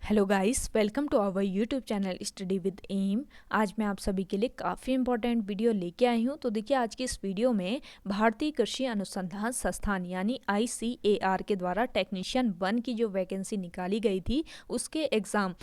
Hello guys, welcome to our YouTube channel study with M. आज मैं आप सभी के लिए काफ़ी इंपॉर्टेंट वीडियो लेके आई हूँ। तो देखिए, आज की इस वीडियो में भारतीय कृषि अनुसंधान संस्थान यानी ICAR के द्वारा टेक्नीशियन 1 की जो वैकेंसी निकाली गई थी उसके एग्ज़ाम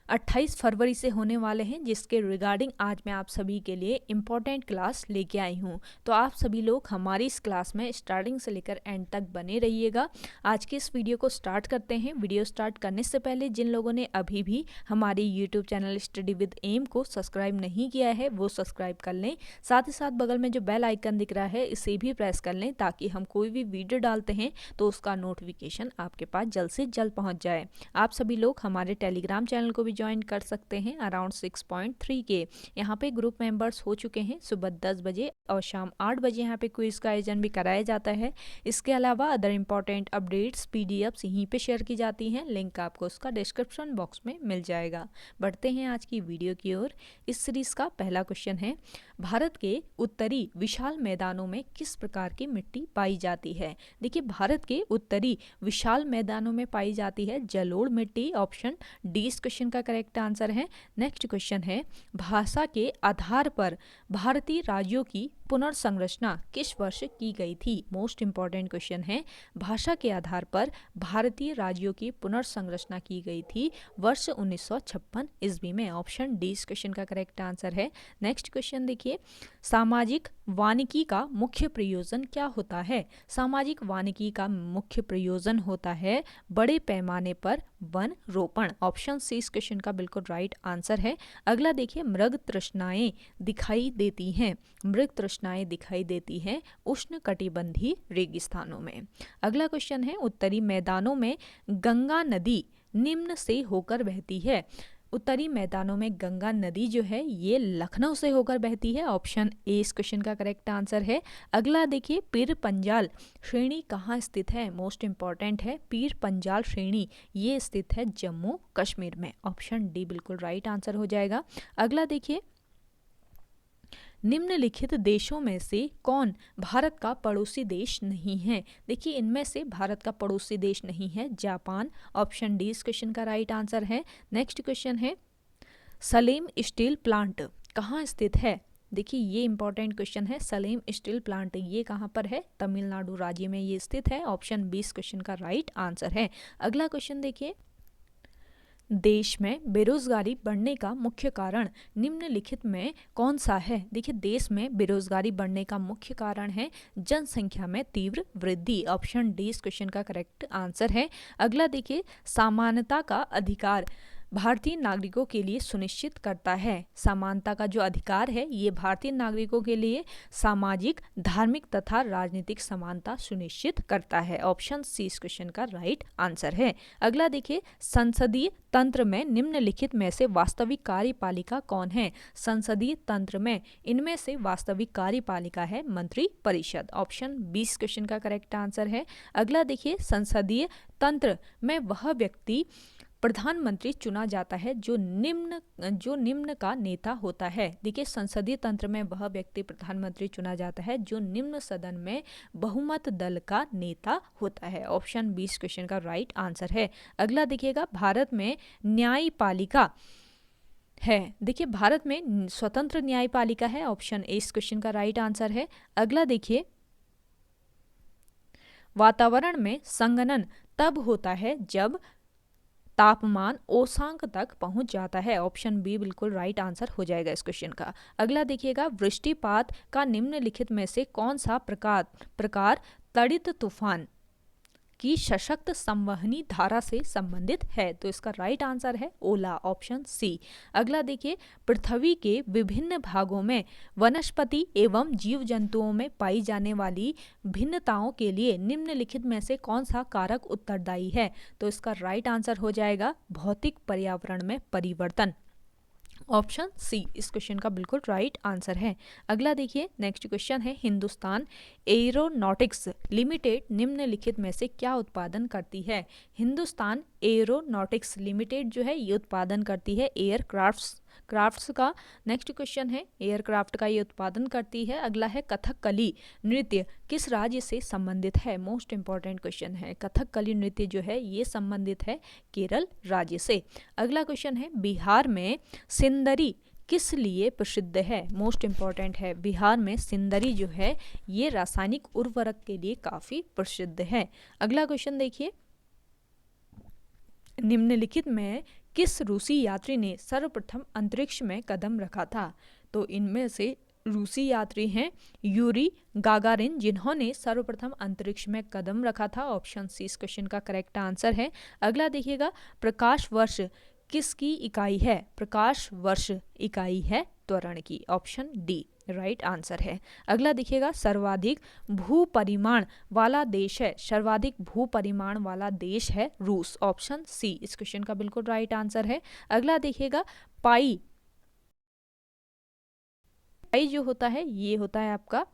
28 फरवरी से होने वाले हैं, जिसके रिगार्डिंग आज मैं आप सभी के लिए इम्पॉर्टेंट क्लास लेके आई हूँ। तो आप सभी लोग हमारी इस क्लास में स्टार्टिंग से लेकर एंड तक बने रहिएगा। आज के इस वीडियो को स्टार्ट करते हैं। वीडियो स्टार्ट करने से पहले जिन लोगों ने अभी भी हमारी YouTube channel study with M को सब्सक्राइब नहीं किया है वो सब्सक्राइब कर लें। साथ ही साथ बगल में जो बेल आइकन दिख रहा है इसे भी प्रेस कर लें, ताकि हम कोई भी वीडियो डालते हैं तो उसका नोटिफिकेशन आपके पास जल्द से जल्द पहुँच जाए। आप सभी लोग हमारे टेलीग्राम चैनल को भी ज्वाइन कर सकते हैं। अराउंड 6.3 के यहाँ पे ग्रुप मेंबर्स हो चुके हैं। सुबह 10 बजे और शाम 8 बजे यहाँ पे क्विज का आयोजन भी कराया जाता है। इसके अलावा अदर इंपॉर्टेंट अपडेट्स PDFs यहीं पे शेयर की जाती हैं। लिंक आपको उसका डिस्क्रिप्शन बॉक्स में मिल जाएगा। बढ़ते हैं आज की वीडियो की ओर। इस सीरीज का पहला क्वेश्चन है, भारत के उत्तरी विशाल मैदानों में किस प्रकार की मिट्टी पाई जाती है। देखिए, भारत के उत्तरी विशाल मैदानों में पाई जाती है जलोढ़ मिट्टी। ऑप्शन डी इस क्वेश्चन का करेक्ट आंसर है। नेक्स्ट क्वेश्चन है, भाषा के आधार पर भारतीय राज्यों की पुनर्संरचना किस वर्ष की गई थी। मोस्ट इंपॉर्टेंट क्वेश्चन है, भाषा के आधार पर भारतीय राज्यों की पुनर्संरचना की गई थी वर्ष 1956 ईस्वी में। ऑप्शन डी इस क्वेश्चन का करेक्ट आंसर है। नेक्स्ट क्वेश्चन देखिए, सामाजिक वानिकी का मुख्य प्रयोजन क्या होता है। सामाजिक वानिकी का मुख्य प्रयोजन होता है बड़े पैमाने पर वन रोपण। ऑप्शन सी इस क्वेश्चन का बिल्कुल राइट आंसर है। अगला देखिए, मृग तृष्णाएं दिखाई देती हैं। मृग तृष्णाएं दिखाई देती हैं उष्ण कटिबंधीय रेगिस्तानों में। अगला क्वेश्चन है, उत्तरी मैदानों में गंगा नदी निम्न से होकर बहती है। उत्तरी मैदानों में गंगा नदी जो है ये लखनऊ से होकर बहती है। ऑप्शन ए इस क्वेश्चन का करेक्ट आंसर है। अगला देखिए, पीर पंजाल श्रेणी कहाँ स्थित है। मोस्ट इंपॉर्टेंट है, पीर पंजाल श्रेणी ये स्थित है जम्मू कश्मीर में। ऑप्शन डी बिल्कुल राइट आंसर हो जाएगा। अगला देखिए, निम्नलिखित देशों में से कौन भारत का पड़ोसी देश नहीं है। देखिए, इनमें से भारत का पड़ोसी देश नहीं है जापान। ऑप्शन डी इस क्वेश्चन का राइट आंसर है। नेक्स्ट क्वेश्चन है, सलेम स्टील प्लांट कहाँ स्थित है। देखिए, ये इंपॉर्टेंट क्वेश्चन है। सलेम स्टील प्लांट ये कहाँ पर है, तमिलनाडु राज्य में ये स्थित है। ऑप्शन बी इस क्वेश्चन का राइट आंसर है। अगला क्वेश्चन देखिए, देश में बेरोजगारी बढ़ने का मुख्य कारण निम्नलिखित में कौन सा है। देखिए, देश में बेरोजगारी बढ़ने का मुख्य कारण है जनसंख्या में तीव्र वृद्धि। ऑप्शन डी इस क्वेश्चन का करेक्ट आंसर है। अगला देखिए, समानता का अधिकार भारतीय नागरिकों के लिए सुनिश्चित करता है। समानता का जो अधिकार है ये भारतीय नागरिकों के लिए सामाजिक, धार्मिक तथा राजनीतिक समानता सुनिश्चित करता है। ऑप्शन सी इस क्वेश्चन का राइट आंसर है। अगला देखिए, संसदीय तंत्र में निम्नलिखित में से वास्तविक कार्यपालिका कौन है। संसदीय तंत्र में इनमें से वास्तविक कार्यपालिका है मंत्री परिषद। ऑप्शन बी इस क्वेश्चन का करेक्ट आंसर है। अगला देखिए, संसदीय तंत्र में वह व्यक्ति प्रधानमंत्री चुना जाता है जो निम्न का नेता होता है। देखिए, संसदीय तंत्र में वह व्यक्ति प्रधानमंत्री चुना जाता है जो निम्न सदन में बहुमत दल का नेता होता है। ऑप्शन 20 क्वेश्चन का राइट आंसर है। अगला देखिएगा, भारत में न्यायपालिका है। देखिए, भारत में स्वतंत्र न्यायपालिका है। ऑप्शन ए इस क्वेश्चन का राइट आंसर है। अगला देखिए, वातावरण में संघनन तब होता है जब तापमान ओसांक तक पहुंच जाता है। ऑप्शन बी बिल्कुल राइट आंसर हो जाएगा इस क्वेश्चन का। अगला देखिएगा, वृष्टिपात का निम्नलिखित में से कौन सा प्रकार त्वरित तूफान की सशक्त संवहनी धारा से संबंधित है। तो इसका राइट आंसर है ओला। Option C. अगला देखिए, पृथ्वी के विभिन्न भागों में वनस्पति एवं जीव जंतुओं में पाई जाने वाली भिन्नताओं के लिए निम्नलिखित में से कौन सा कारक उत्तरदायी है। तो इसका राइट आंसर हो जाएगा भौतिक पर्यावरण में परिवर्तन। ऑप्शन सी इस क्वेश्चन का बिल्कुल राइट आंसर है। अगला देखिए, नेक्स्ट क्वेश्चन है, हिंदुस्तान एरोनॉटिक्स लिमिटेड निम्नलिखित में से क्या उत्पादन करती है। हिंदुस्तान एरोनॉटिक्स लिमिटेड जो है ये उत्पादन करती है क्राफ्ट्स का। नेक्स्ट क्वेश्चन है एयरक्राफ्ट का ये उत्पादन करती है। अगला है कथकली नृत्य किस राज्य से संबंधित है। मोस्ट इंपॉर्टेंट क्वेश्चन है। कथकली नृत्य जो है ये संबंधित है केरल राज्य से। अगला क्वेश्चन है बिहार में सिंदरी किस लिए प्रसिद्ध है। मोस्ट इंपॉर्टेंट है। बिहार में सिंदरी जो है ये रासायनिक उर्वरक के लिए काफी प्रसिद्ध है। अगला क्वेश्चन देखिए, निम्नलिखित में किस रूसी यात्री ने सर्वप्रथम अंतरिक्ष में कदम रखा था। तो इनमें से रूसी यात्री हैं यूरी गागारिन, जिन्होंने सर्वप्रथम अंतरिक्ष में कदम रखा था। ऑप्शन सी इस क्वेश्चन का करेक्ट आंसर है। अगला देखिएगा, प्रकाश वर्ष किसकी इकाई है। प्रकाश वर्ष इकाई है त्वरण की। ऑप्शन डी राइट आंसर है। अगला देखिएगा, सर्वाधिक भूपरिमाण वाला देश है। सर्वाधिक भूपरिमाण वाला देश है रूस। ऑप्शन सी इस क्वेश्चन का बिल्कुल राइट आंसर है। अगला देखिएगा, पाई जो होता है ये होता है आपका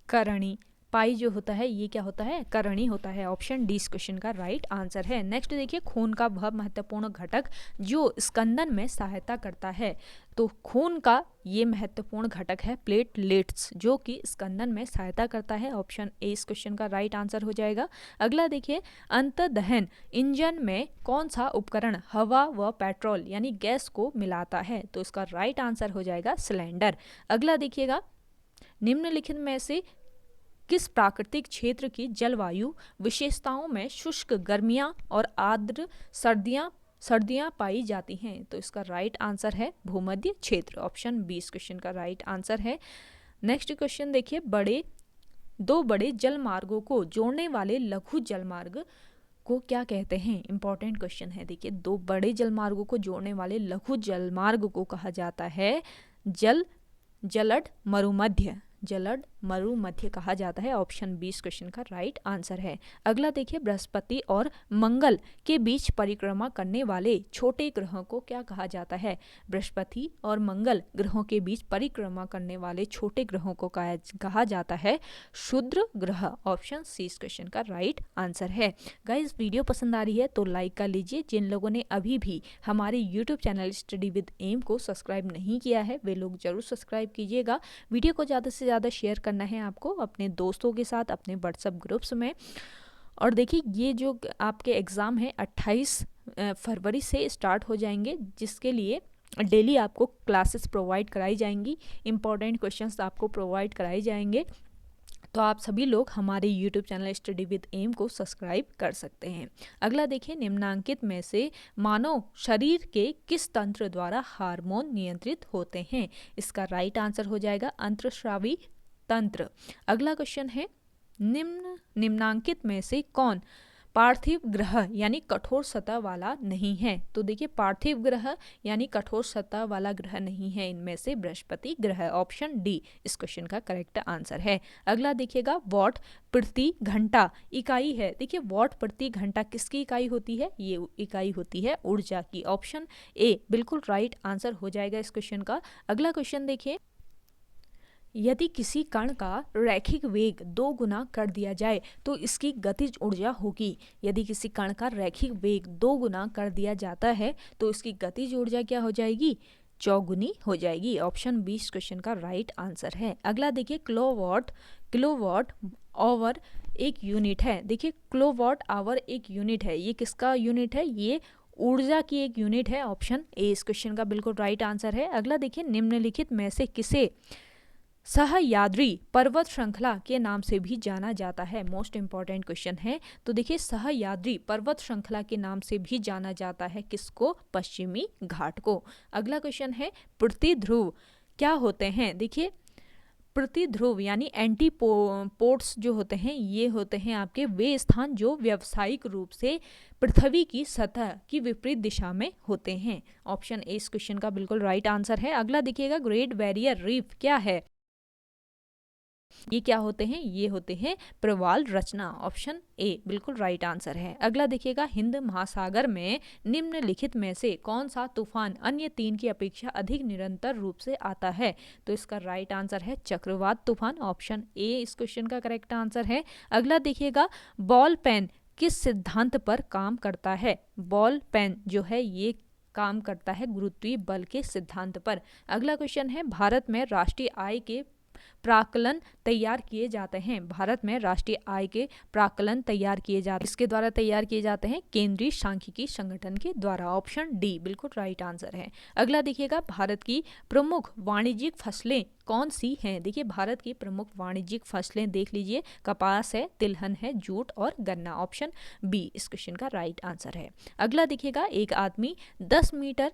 करणी। पाई जो होता है ये क्या होता है, करणी होता है। ऑप्शन डी इस क्वेश्चन का राइट आंसर है। नेक्स्ट देखिए, खून का वह महत्वपूर्ण घटक जो स्कंदन में सहायता करता है। तो खून का ये महत्वपूर्ण घटक है प्लेटलेट्स, जो कि स्कंदन में सहायता करता है। ऑप्शन ए इस क्वेश्चन का राइट आंसर हो जाएगा। अगला देखिए, अंतर्दहन इंजन में कौन सा उपकरण हवा व पेट्रोल यानी गैस को मिलाता है। तो इसका राइट आंसर हो जाएगा सिलेंडर। अगला देखिएगा, निम्नलिखित में से किस प्राकृतिक क्षेत्र की जलवायु विशेषताओं में शुष्क गर्मियां और आर्द्र सर्दियां पाई जाती हैं। तो इसका राइट आंसर है भूमध्य क्षेत्र। ऑप्शन बी इस क्वेश्चन का राइट आंसर है। नेक्स्ट क्वेश्चन देखिए, दो बड़े जलमार्गों को जोड़ने वाले लघु जलमार्ग को क्या कहते हैं। इंपॉर्टेंट क्वेश्चन है। देखिए, दो बड़े जलमार्गों को जोड़ने वाले लघु जलमार्ग को कहा जाता है जलद मरुमध्य कहा जाता है। ऑप्शन बी इस क्वेश्चन का राइट आंसर है। अगला देखिए, बृहस्पति और मंगल के बीच परिक्रमा करने वाले छोटे ग्रहों को क्या कहा जाता है। बृहस्पति और मंगल ग्रहों के बीच परिक्रमा करने वाले छोटे ग्रहों को कहा जाता है क्षुद्र ग्रह। ऑप्शन सी इस क्वेश्चन का राइट आंसर है। गाइस, वीडियो पसंद आ रही है तो लाइक कर लीजिए। जिन लोगों ने अभी भी हमारे YouTube channel study with M को सब्सक्राइब नहीं किया है वे लोग जरूर सब्सक्राइब कीजिएगा। वीडियो को ज़्यादा से ज़्यादा शेयर करना है आपको अपने दोस्तों के साथ, अपने व्हाट्सएप ग्रुप्स में। और देखिए, ये जो आपके एग्ज़ाम है 28 फरवरी से स्टार्ट हो जाएंगे, जिसके लिए डेली आपको क्लासेस प्रोवाइड कराई जाएंगी, इंपॉर्टेंट क्वेश्चंस आपको प्रोवाइड कराए जाएंगे। तो आप सभी लोग हमारे YouTube channel study with M को सब्सक्राइब कर सकते हैं। अगला देखिए, निम्नांकित में से मानव शरीर के किस तंत्र द्वारा हार्मोन नियंत्रित होते हैं। इसका राइट आंसर हो जाएगा अंतःस्रावी तंत्र। अगला क्वेश्चन है, निम्नांकित में से कौन पार्थिव ग्रह यानी कठोर सतह वाला नहीं है। तो देखिए, पार्थिव ग्रह यानी कठोर सतह वाला ग्रह नहीं है इनमें से बृहस्पति ग्रह। ऑप्शन डी इस क्वेश्चन का करेक्ट आंसर है। अगला देखिएगा, वॉट प्रति घंटा इकाई है। देखिए, वॉट प्रति घंटा किसकी इकाई होती है, ये इकाई होती है ऊर्जा की। ऑप्शन ए बिल्कुल राइट आंसर हो जाएगा इस क्वेश्चन का। अगला क्वेश्चन देखिए, यदि किसी कण का रैखिक वेग 2 गुना कर दिया जाए तो इसकी गतिज ऊर्जा होगी। यदि किसी कण का रैखिक वेग 2 गुना कर दिया जाता है तो इसकी गतिज ऊर्जा क्या हो जाएगी, चौगुनी हो जाएगी। ऑप्शन बी इस क्वेश्चन का राइट आंसर है। अगला देखिए, किलोवाट आवर एक यूनिट है। देखिए, किलोवाट आवर एक यूनिट है। ये किसका यूनिट है, ये ऊर्जा की एक यूनिट है। ऑप्शन ए इस क्वेश्चन का बिल्कुल राइट आंसर है। अगला देखिए, निम्नलिखित में से किसे सह्याद्री पर्वत श्रृंखला के नाम से भी जाना जाता है। मोस्ट इंपॉर्टेंट क्वेश्चन है। तो देखिए, सह्याद्री पर्वत श्रृंखला के नाम से भी जाना जाता है किसको, पश्चिमी घाट को। अगला क्वेश्चन है, प्रतिध्रुव क्या होते हैं। देखिए, प्रतिध्रुव यानी एंटीपोड्स जो होते हैं ये होते हैं आपके वे स्थान जो व्यावसायिक रूप से पृथ्वी की सतह की विपरीत दिशा में होते हैं। ऑप्शन ए इस क्वेश्चन का बिल्कुल राइट आंसर है। अगला देखिएगा, ग्रेट बैरियर रीफ क्या है। ये क्या होते हैं, ये होते हैं प्रवाल रचना। ऑप्शन ए बिल्कुल राइट आंसर है। अगला देखिएगा, हिंद महासागर में निम्नलिखित में से कौन सा तूफान अन्य 3 की अपेक्षा अधिक निरंतर रूप से आता है। तो इसका राइट आंसर है चक्रवात तूफान। ऑप्शन ए इस क्वेश्चन का करेक्ट आंसर है। अगला देखिएगा, बॉल पेन किस सिद्धांत पर काम करता है। बॉल पेन जो है ये काम करता है गुरुत्वीय बल के सिद्धांत पर। अगला क्वेश्चन है, भारत में राष्ट्रीय आय के प्राक्कलन तैयार किए जाते हैं। भारत में राष्ट्रीय आय के प्राक्कलन तैयार किए जाते हैं, इसके द्वारा तैयार किए जाते हैं केंद्रीय सांख्यिकी संगठन के द्वारा। ऑप्शन डी बिल्कुल राइट आंसर है। अगला देखिएगा, भारत की प्रमुख वाणिज्यिक फसलें कौन सी हैं। देखिए भारत की प्रमुख वाणिज्यिक फसलें देख लीजिए, कपास है, तिलहन है, जूट और गन्ना। ऑप्शन बी इस क्वेश्चन का राइट आंसर है। अगला देखिएगा, एक आदमी 10 मीटर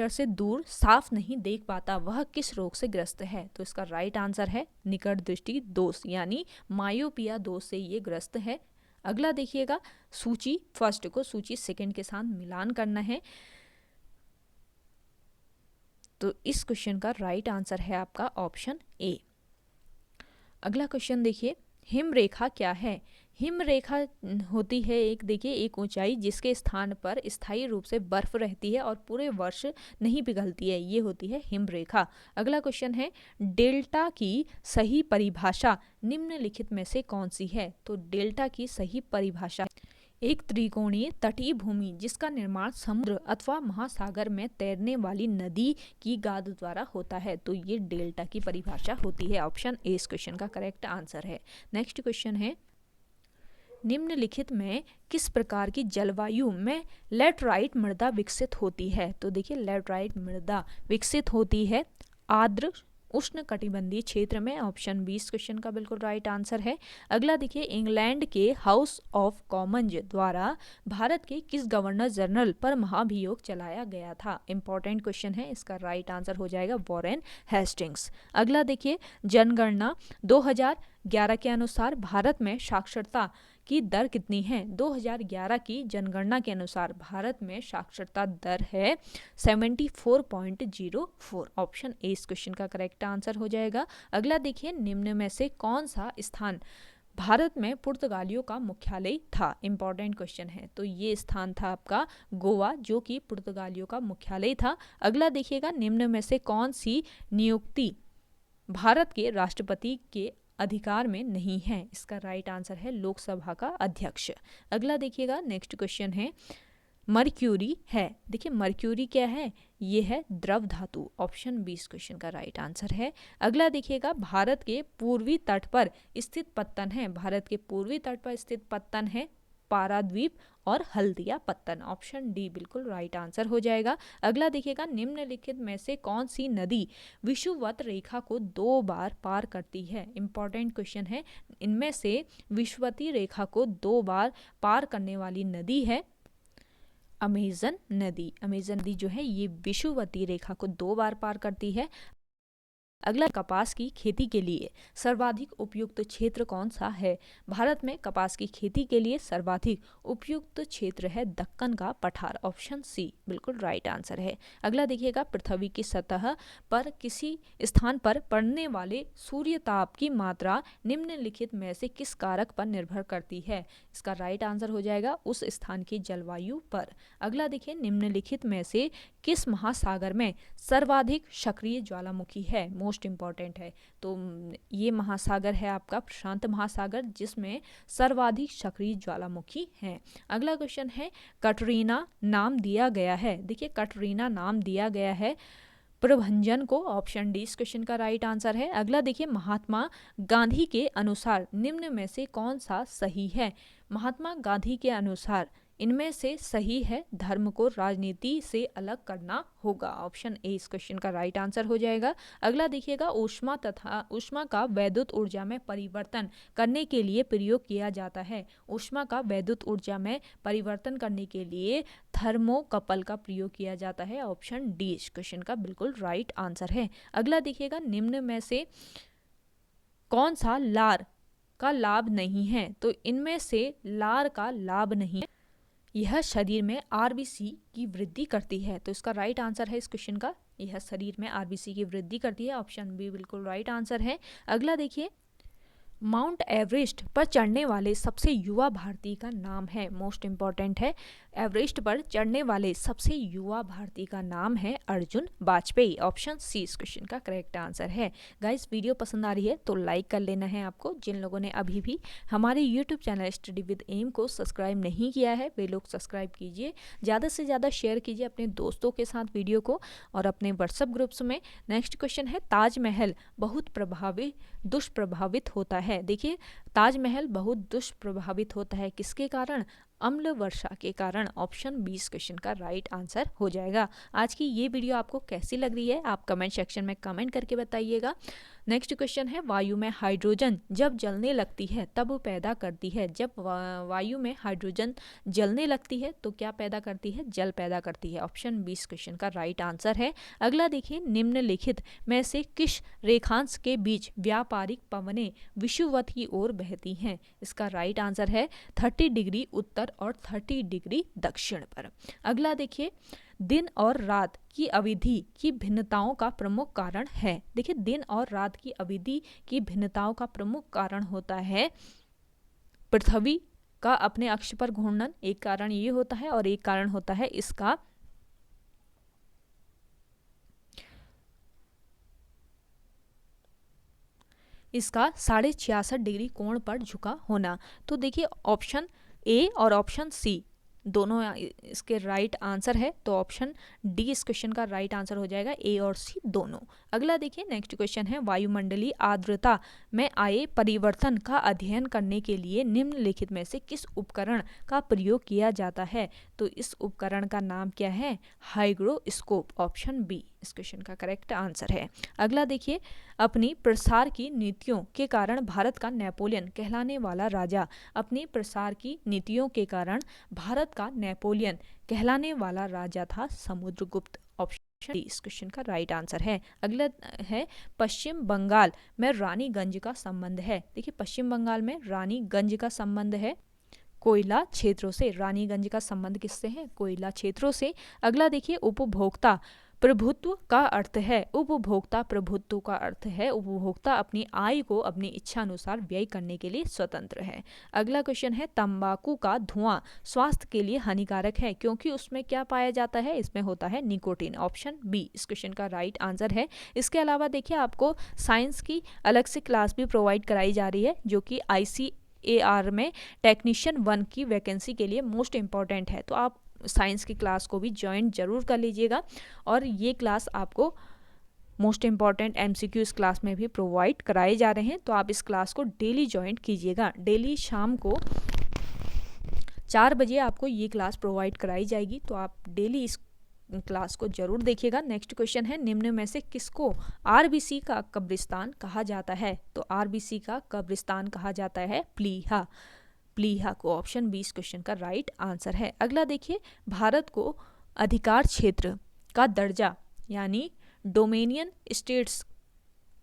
से दूर साफ नहीं देख पाता, वह किस रोग से ग्रस्त है। तो इसका राइट आंसर है निकट दृष्टि दोष यानी मायोपिया दोष से ये ग्रस्त है। अगला देखिएगा, सूची फर्स्ट को सूची सेकंड के साथ मिलान करना है, तो इस क्वेश्चन का राइट आंसर है आपका ऑप्शन ए। अगला क्वेश्चन देखिए, हिम रेखा क्या है। हिम रेखा होती है एक ऊंचाई जिसके स्थान पर स्थायी रूप से बर्फ रहती है और पूरे वर्ष नहीं पिघलती है, ये होती है हिम रेखा। अगला क्वेश्चन है, डेल्टा की सही परिभाषा निम्नलिखित में से कौन सी है। तो डेल्टा की सही परिभाषा एक त्रिकोणीय तटीय भूमि जिसका निर्माण समुद्र अथवा महासागर में तैरने वाली नदी की गाद द्वारा होता है, तो ये डेल्टा की परिभाषा होती है। ऑप्शन ए इस क्वेश्चन का करेक्ट आंसर है। नेक्स्ट क्वेश्चन है, निम्नलिखित में किस प्रकार की जलवायु में लैटराइट मृदा विकसित होती है। तो देखिए लैटराइट मृदा विकसित होती है आर्द्र उष्ण कटिबंधीय क्षेत्र में। ऑप्शन बी इस क्वेश्चन का बिल्कुल राइट आंसर है। अगला देखिए, इंग्लैंड के हाउस ऑफ कॉमन्स द्वारा भारत के किस गवर्नर जनरल पर महाभियोग चलाया गया था। इंपॉर्टेंट क्वेश्चन है, इसका राइट आंसर हो जाएगा वॉरेन हेस्टिंग्स। अगला देखिए, जनगणना 2011 के अनुसार भारत में साक्षरता की दर कितनी है। 2011 की जनगणना के अनुसार भारत में साक्षरता दर है 74.04। ऑप्शन ए इस क्वेश्चन का करेक्ट आंसर हो जाएगा। अगला देखिए, निम्न में से कौन सा स्थान भारत में पुर्तगालियों का मुख्यालय था। इंपॉर्टेंट क्वेश्चन है, तो ये स्थान था आपका गोवा, जो कि पुर्तगालियों का मुख्यालय था। अगला देखिएगा, निम्न में से कौन सी नियुक्ति भारत के राष्ट्रपति के अधिकार में नहीं है। इसका राइट आंसर है लोकसभा का अध्यक्ष। अगला देखिएगा, नेक्स्ट क्वेश्चन है, मर्क्यूरी है। देखिए मर्क्यूरी क्या है, ये है द्रव धातु। ऑप्शन बी इस क्वेश्चन का राइट आंसर है। अगला देखिएगा, भारत के पूर्वी तट पर स्थित पत्तन है। भारत के पूर्वी तट पर स्थित पत्तन है पाराद्वीप और हल्दिया पत्तन। ऑप्शन डी बिल्कुल राइट आंसर हो जाएगा। अगला देखिएगा, निम्नलिखित में से कौन सी नदी विषुवत रेखा को 2 बार पार करती है। इंपॉर्टेंट क्वेश्चन है, इनमें से विषुवतीय रेखा को 2 बार पार करने वाली नदी है अमेजन नदी। अमेजन नदी जो है ये विषुवतीय रेखा को 2 बार पार करती है। अगला, कपास की खेती के लिए सर्वाधिक उपयुक्त क्षेत्र कौन सा है। भारत में कपास की खेती के लिए सर्वाधिक उपयुक्त क्षेत्र है दक्कन का पठार। ऑप्शन सी बिल्कुल राइट आंसर है। अगला देखिएगा, पृथ्वी की सतह पर किसी स्थान पर पड़ने वाले सूर्य ताप की मात्रा निम्नलिखित में से किस कारक पर निर्भर करती है। इसका राइट आंसर हो जाएगा उस स्थान की जलवायु पर। अगला देखिए, निम्नलिखित में से किस महासागर में सर्वाधिक सक्रिय ज्वालामुखी है। मोस्ट इंपॉर्टेंट है, तो ये महासागर है आपका प्रशांत महासागर, जिसमें सर्वाधिक सक्रिय ज्वालामुखी हैं। अगला क्वेश्चन है, कटरीना नाम दिया गया है। देखिए कटरीना नाम दिया गया है प्रभंजन को। ऑप्शन डी इस क्वेश्चन का राइट आंसर है। अगला देखिए, महात्मा गांधी के अनुसार निम्न में से कौन सा सही है। महात्मा गांधी के अनुसार इनमें से सही है धर्म को राजनीति से अलग करना होगा। ऑप्शन ए इस क्वेश्चन का राइट आंसर हो जाएगा। अगला देखिएगा, ऊष्मा का वैद्युत ऊर्जा में परिवर्तन करने के लिए प्रयोग किया जाता है। ऊष्मा का वैद्युत ऊर्जा में परिवर्तन करने के लिए थर्मोकपल का प्रयोग किया जाता है। ऑप्शन डी इस क्वेश्चन का बिल्कुल राइट आंसर है। अगला देखिएगा, निम्न में से कौन सा लार का लाभ नहीं है। तो इनमें से लार का लाभ नहीं है, यह शरीर में आरबीसी की वृद्धि करती है। तो इसका राइट आंसर है इस क्वेश्चन का, यह शरीर में आरबीसी की वृद्धि करती है। ऑप्शन बी बिल्कुल राइट आंसर है। अगला देखिए, माउंट एवरेस्ट पर चढ़ने वाले सबसे युवा भारतीय का नाम है, मोस्ट इम्पॉर्टेंट है, एवरेस्ट पर चढ़ने वाले सबसे युवा भारतीय का नाम है अर्जुन वाजपेयी। ऑप्शन सी इस क्वेश्चन का करेक्ट आंसर है। गाइस वीडियो पसंद आ रही है तो लाइक कर लेना है आपको। जिन लोगों ने अभी भी हमारे YouTube channel study with M को सब्सक्राइब नहीं किया है वे लोग सब्सक्राइब कीजिए, ज़्यादा से ज़्यादा शेयर कीजिए अपने दोस्तों के साथ वीडियो को और अपने व्हाट्सएप ग्रुप्स में। नेक्स्ट क्वेश्चन है, ताजमहल बहुत दुष्प्रभावित होता है। देखिए ताजमहल बहुत दुष्प्रभावित होता है किसके कारण? अम्ल वर्षा के कारण। ऑप्शन 20 क्वेश्चन का राइट आंसर हो जाएगा। आज की ये वीडियो आपको कैसी लग रही है आप कमेंट सेक्शन में कमेंट करके बताइएगा। नेक्स्ट क्वेश्चन है, वायु में हाइड्रोजन जब जलने लगती है तब वो पैदा करती है। जब वायु में हाइड्रोजन जलने लगती है तो क्या पैदा करती है? जल पैदा करती है। ऑप्शन 20 क्वेश्चन का राइट आंसर है। अगला देखिए, निम्नलिखित में से किस रेखांश के बीच व्यापारिक पवनें विषुवत की ओर बहती हैं? इसका राइट आंसर है 30 डिग्री उत्तर और 30 डिग्री दक्षिण पर। अगला देखिए, दिन और रात की अवधि की भिन्नताओं का प्रमुख कारण है। देखिए दिन और रात की अवधि की भिन्नताओं का प्रमुख कारण होता है पृथ्वी का अपने अक्ष पर घूर्णन, एक कारण ये होता है, और एक कारण होता है इसका इसका 66.5 डिग्री कोण पर झुका होना। तो देखिए ऑप्शन ए और ऑप्शन सी दोनों इसके राइट आंसर है, तो ऑप्शन डी इस क्वेश्चन का राइट आंसर हो जाएगा, ए और सी दोनों। अगला देखिए, नेक्स्ट क्वेश्चन है, वायुमंडलीय आर्द्रता में आए परिवर्तन का अध्ययन करने के लिए निम्नलिखित में से किस उपकरण का प्रयोग किया जाता है? तो इस उपकरण का नाम क्या है? हाइग्रोस्कोप। ऑप्शन बी इस क्वेश्चन का करेक्ट आंसर है। अगला देखिए, अपनी प्रसार की नीतियों के कारण भारत का नेपोलियन कहलाने वाला राजा। अपनी प्रसार की नीतियों के कारण भारत का नेपोलियन कहलाने वाला राजा था समुद्रगुप्त। ऑप्शन डी इस क्वेश्चन का राइट आंसर है। अगला है, पश्चिम बंगाल में रानीगंज का संबंध है। देखिए पश्चिम बंगाल में रानीगंज का संबंध है कोयला क्षेत्रों से। रानीगंज का संबंध किससे है? कोयला क्षेत्रों से। अगला देखिए, उपभोक्ता प्रभुत्व का अर्थ है। उपभोक्ता प्रभुत्व का अर्थ है उपभोक्ता अपनी आय को अपनी इच्छा अनुसार व्यय करने के लिए स्वतंत्र है। अगला क्वेश्चन है, तंबाकू का धुआं स्वास्थ्य के लिए हानिकारक है क्योंकि उसमें क्या पाया जाता है? इसमें होता है निकोटीन। ऑप्शन बी इस क्वेश्चन का राइट आंसर है। इसके अलावा देखिए, आपको साइंस की अलग से क्लास भी प्रोवाइड कराई जा रही है जो कि ICAR में टेक्नीशियन 1 की वैकेंसी के लिए मोस्ट इम्पॉर्टेंट है, तो आप साइंस की क्लास को भी ज्वाइन जरूर कर लीजिएगा। और ये क्लास आपको मोस्ट इम्पॉर्टेंट MCQ इस क्लास में भी प्रोवाइड कराए जा रहे हैं, तो आप इस क्लास को डेली ज्वाइन कीजिएगा। डेली शाम को 4 बजे आपको ये क्लास प्रोवाइड कराई जाएगी, तो आप डेली इस क्लास को जरूर देखिएगा। नेक्स्ट क्वेश्चन है, निम्न में से किसको RBC का कब्रिस्तान कहा जाता है? तो RBC का कब्रिस्तान कहा जाता है प्लीहा को। ऑप्शन 20 क्वेश्चन का राइट आंसर है। अगला देखिए, भारत को अधिकार क्षेत्र का दर्जा यानी डोमेनियन स्टेट्स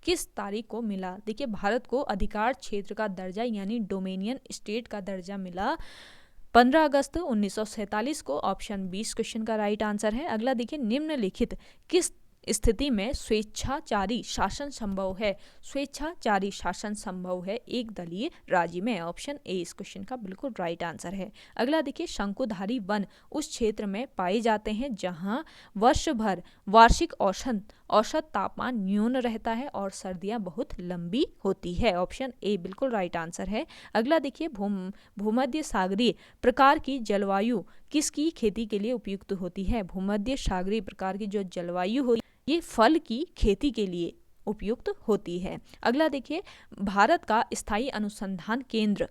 किस तारीख को मिला? देखिए भारत को अधिकार क्षेत्र का दर्जा यानी डोमेनियन स्टेट का दर्जा मिला 15 अगस्त 1947 को। ऑप्शन 20 क्वेश्चन का राइट आंसर है। अगला देखिए, निम्नलिखित किस स्थिति में स्वेच्छाचारी शासन संभव है? स्वेच्छाचारी शासन संभव है एक दलीय राज्य में। ऑप्शन ए इस क्वेश्चन का बिल्कुल राइट आंसर है। अगला देखिए, शंकुधारी वन उस क्षेत्र में पाए जाते हैं जहां वर्ष भर वार्षिक औसत तापमान न्यून रहता है और सर्दियां बहुत लंबी होती है। ऑप्शन ए बिल्कुल राइट आंसर है। अगला देखिए, भूमध्य सागरीय प्रकार की जलवायु किसकी खेती के लिए उपयुक्त होती है? भूमध्य सागरीय प्रकार की जो जलवायु होती है ये फल की खेती के लिए उपयुक्त होती है। अगला देखिए, भारत का स्थायी अनुसंधान केंद्र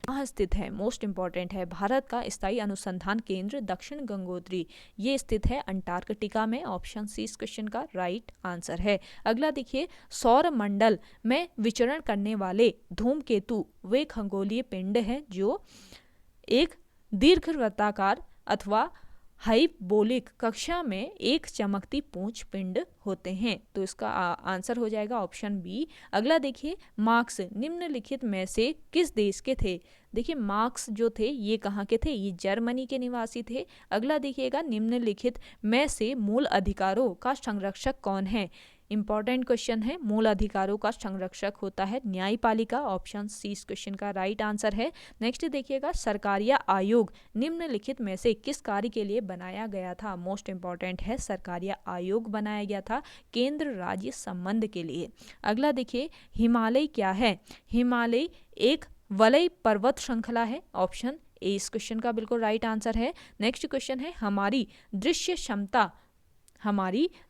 कहाँ स्थित है? मोस्ट इंपॉर्टेंट है। भारत का स्थायी अनुसंधान केंद्र दक्षिण गंगोत्री ये स्थित है अंटार्कटिका में। ऑप्शन सी इस क्वेश्चन का राइट आंसर है। अगला देखिए, सौर मंडल में विचरण करने वाले धूमकेतु वे खगोलीय पिंड हैं जो एक दीर्घवृत्ताकार अथवा हाइपोलिक कक्षा में एक चमकती पूंछ पिंड होते हैं, तो इसका आंसर हो जाएगा ऑप्शन बी। अगला देखिए, मार्क्स निम्नलिखित में से किस देश के थे? देखिए मार्क्स जो थे ये कहाँ के थे? ये जर्मनी के निवासी थे। अगला देखिएगा, निम्नलिखित में से मूल अधिकारों का संरक्षक कौन है? इंपॉर्टेंट क्वेश्चन है। मूल अधिकारों का संरक्षक होता है न्यायपालिका, ऑप्शन सी इस क्वेश्चन का राइट आंसर है। नेक्स्ट देखिएगा, सरकारिया आयोग निम्नलिखित में से किस कार्य के लिए बनाया गया था? मोस्ट इंपॉर्टेंट है, सरकारिया आयोग बनाया गया था केंद्र राज्य संबंध के लिए। अगला देखिए, हिमालय क्या है? हिमालय एक वलय पर्वत श्रृंखला है, ऑप्शन ए इस क्वेश्चन का बिल्कुल राइट आंसर है। नेक्स्ट क्वेश्चन है, हमारी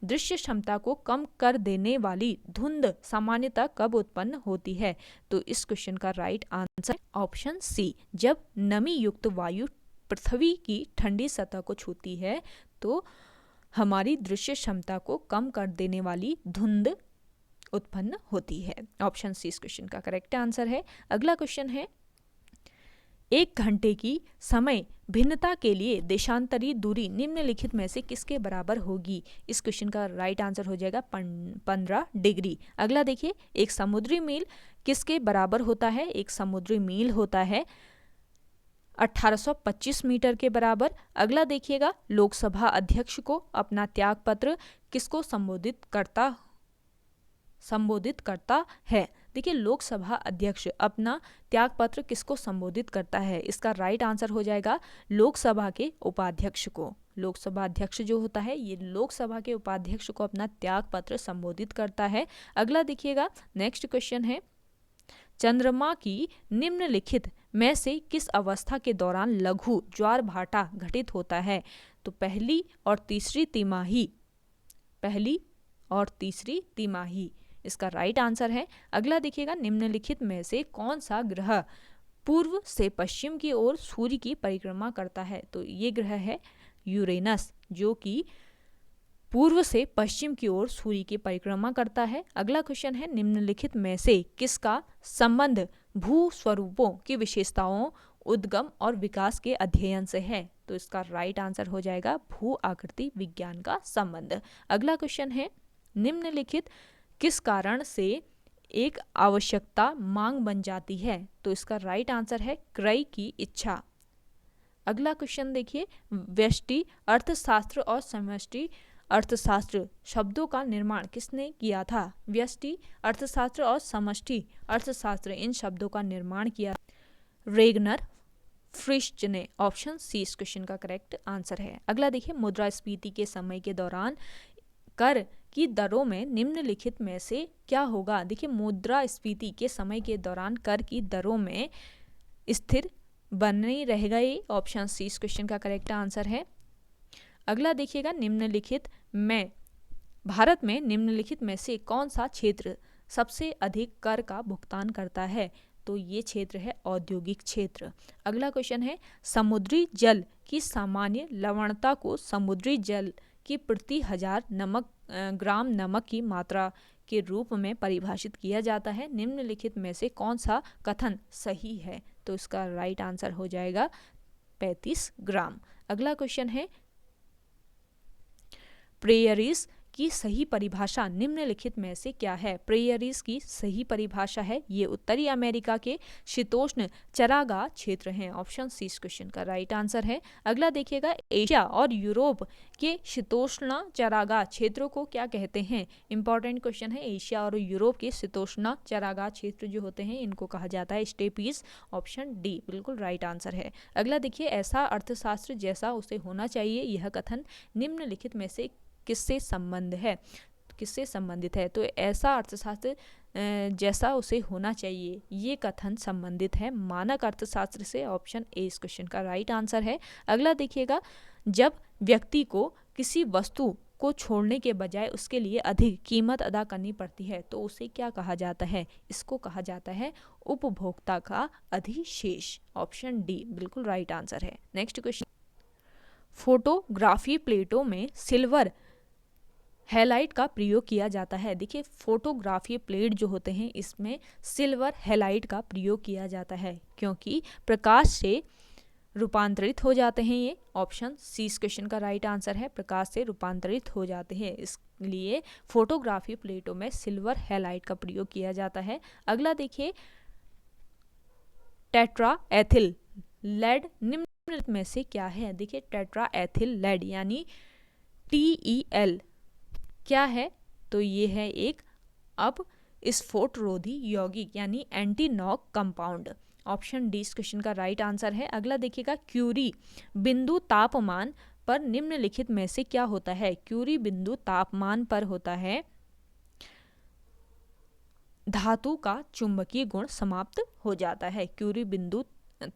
दृश्य क्षमता को कम कर देने वाली धुंध सामान्यतः कब उत्पन्न होती है? तो इस क्वेश्चन का राइट आंसर ऑप्शन सी, जब नमी युक्त वायु पृथ्वी की ठंडी सतह को छूती है तो हमारी दृश्य क्षमता को कम कर देने वाली धुंध उत्पन्न होती है। ऑप्शन सी इस क्वेश्चन का करेक्ट आंसर है। अगला क्वेश्चन है, 1 घंटे की समय भिन्नता के लिए देशांतरी दूरी निम्नलिखित में से किसके बराबर होगी? इस क्वेश्चन का राइट आंसर हो जाएगा 15 डिग्री। अगला देखिए, एक समुद्री मील किसके बराबर होता है? एक समुद्री मील होता है 1825 मीटर के बराबर। अगला देखिएगा, लोकसभा अध्यक्ष को अपना त्यागपत्र किसको संबोधित करता है? देखिए, लोकसभा अध्यक्ष अपना त्यागपत्र किसको संबोधित करता है? इसका राइट आंसर हो जाएगा लोकसभा के उपाध्यक्ष को। लोकसभा अध्यक्ष जो होता है ये लोकसभा के उपाध्यक्ष को अपना त्यागपत्र संबोधित करता है। अगला देखिएगा, नेक्स्ट क्वेश्चन है, चंद्रमा की निम्नलिखित में से किस अवस्था के दौरान लघु ज्वार भाटा घटित होता है? तो पहली और तीसरी तिमाही इसका राइट आंसर है। अगला देखिएगा, निम्नलिखित में से कौन सा ग्रह पूर्व से पश्चिम की ओर सूर्य की परिक्रमा करता है? तो ये ग्रह है यूरेनस, जो कि पूर्व से पश्चिम की ओर सूर्य की परिक्रमा करता है। अगला क्वेश्चन है, निम्नलिखित में से किसका संबंध भू स्वरूपों की विशेषताओं, उद्गम और विकास के अध्ययन से है? तो इसका राइट आंसर हो जाएगा भू आकृति विज्ञान का संबंध। अगला क्वेश्चन है, निम्नलिखित किस कारण से एक आवश्यकता मांग बन जाती है? तो इसका राइट आंसर है क्रय की इच्छा। अगला क्वेश्चन देखिए, व्यष्टि अर्थशास्त्र और समष्टि अर्थशास्त्र शब्दों का निर्माण किसने किया था? व्यष्टि अर्थशास्त्र और समष्टि अर्थशास्त्र इन शब्दों का निर्माण किया रेगनर फ्रिश्च ने। ऑप्शन सी इस क्वेश्चन का करेक्ट आंसर है। अगला देखिए, मुद्रास्फीति के समय के दौरान कर की दरों में निम्नलिखित में से क्या होगा? देखिए, मुद्रास्फीति के समय के दौरान कर की दरों में स्थिर बनी रह गई। ऑप्शन सी इस क्वेश्चन का करेक्ट आंसर है। अगला देखिएगा, भारत में निम्नलिखित में से कौन सा क्षेत्र सबसे अधिक कर का भुगतान करता है? तो ये क्षेत्र है औद्योगिक क्षेत्र। अगला क्वेश्चन है, समुद्री जल की सामान्य लवणता को समुद्री जल की प्रति 1000 ग्राम नमक की मात्रा के रूप में परिभाषित किया जाता है। निम्नलिखित में से कौन सा कथन सही है? तो इसका राइट आंसर हो जाएगा 35 ग्राम। अगला क्वेश्चन है, प्रेयरीज की सही परिभाषा निम्नलिखित में से क्या है? प्रेयरीज की सही परिभाषा है ये उत्तरी अमेरिका के शीतोष्ण चरागाह क्षेत्र हैं। ऑप्शन सी इस क्वेश्चन का राइट आंसर है। अगला देखिएगा, एशिया और यूरोप के शीतोष्ण चरागाह क्षेत्रों को क्या कहते हैं? इंपॉर्टेंट क्वेश्चन है। एशिया और यूरोप के शीतोष्ण चरागाह क्षेत्र जो होते हैं इनको कहा जाता है स्टेपीज। ऑप्शन डी बिल्कुल राइट आंसर है। अगला देखिए, ऐसा अर्थशास्त्र जैसा उसे होना चाहिए, यह कथन निम्नलिखित में से किससे संबंधित है? तो ऐसा अर्थशास्त्र जैसा उसे होना चाहिए ये कथन संबंधित है मानक अर्थशास्त्र से। ऑप्शन ए इस क्वेश्चन का राइट आंसर है। अगला देखिएगा, जब व्यक्ति को किसी वस्तु को छोड़ने के बजाय उसके लिए अधिक कीमत अदा करनी पड़ती है तो उसे क्या कहा जाता है? इसको कहा जाता है उपभोक्ता का अधिशेष। ऑप्शन डी बिल्कुल राइट आंसर है। नेक्स्ट क्वेश्चन, फोटोग्राफी प्लेटों में सिल्वर हैलाइट का प्रयोग किया जाता है। देखिए, फोटोग्राफी प्लेट जो होते हैं इसमें सिल्वर हैलाइट का प्रयोग किया जाता है क्योंकि प्रकाश से रूपांतरित हो जाते हैं ये। ऑप्शन सी इस क्वेश्चन का राइट आंसर है, प्रकाश से रूपांतरित हो जाते हैं, इसलिए फोटोग्राफी प्लेटों में सिल्वर हैलाइट का प्रयोग किया जाता है। अगला देखिए, टेट्रा एथिल लेड निम्न में से क्या है? देखिए, टेट्रा एथिल लेड यानी TEL क्या है? तो ये है एक अब स्फोटरोधी यौगिक यानी anti knock compound. Option D इस क्वेश्चन का राइट आंसर है। अगला देखिएगा, क्यूरी बिंदु तापमान पर निम्नलिखित में से क्या होता है? क्यूरी बिंदु तापमान पर होता है धातु का चुंबकीय गुण समाप्त हो जाता है। क्यूरी बिंदु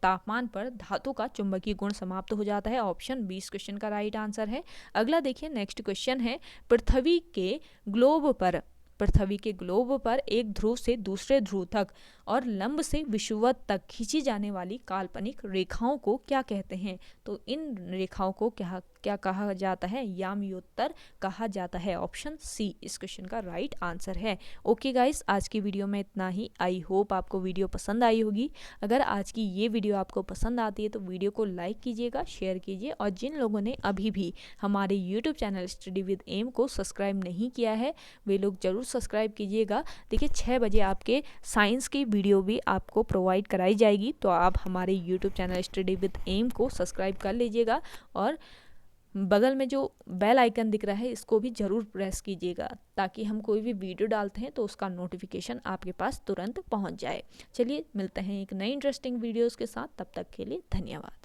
तापमान पर धातु का चुंबकीय गुण समाप्त हो जाता है। ऑप्शन बी इस क्वेश्चन का राइट आंसर है। अगला देखिए, नेक्स्ट क्वेश्चन है, पृथ्वी के ग्लोब पर एक ध्रुव से दूसरे ध्रुव तक और लंब से विषुवत तक खींची जाने वाली काल्पनिक रेखाओं को क्या कहते हैं? तो इन रेखाओं को क्या कहा जाता है? याम्योत्तर कहा जाता है। ऑप्शन सी इस क्वेश्चन का राइट आंसर है। ओके गाइस, आज की वीडियो में इतना ही। आई होप आपको वीडियो पसंद आई होगी। अगर आज की ये वीडियो आपको पसंद आती है तो वीडियो को लाइक कीजिएगा, शेयर कीजिए, और जिन लोगों ने अभी भी हमारे YouTube channel study with M को सब्सक्राइब नहीं किया है वे लोग जरूर सब्सक्राइब कीजिएगा। देखिए 6 बजे आपके साइंस की वीडियो भी आपको प्रोवाइड कराई जाएगी, तो आप हमारे YouTube channel study with M को सब्सक्राइब कर लीजिएगा और बगल में जो बेल आइकन दिख रहा है इसको भी ज़रूर प्रेस कीजिएगा, ताकि हम कोई भी वीडियो डालते हैं तो उसका नोटिफिकेशन आपके पास तुरंत पहुंच जाए। चलिए मिलते हैं एक नई इंटरेस्टिंग वीडियोस के साथ, तब तक के लिए धन्यवाद।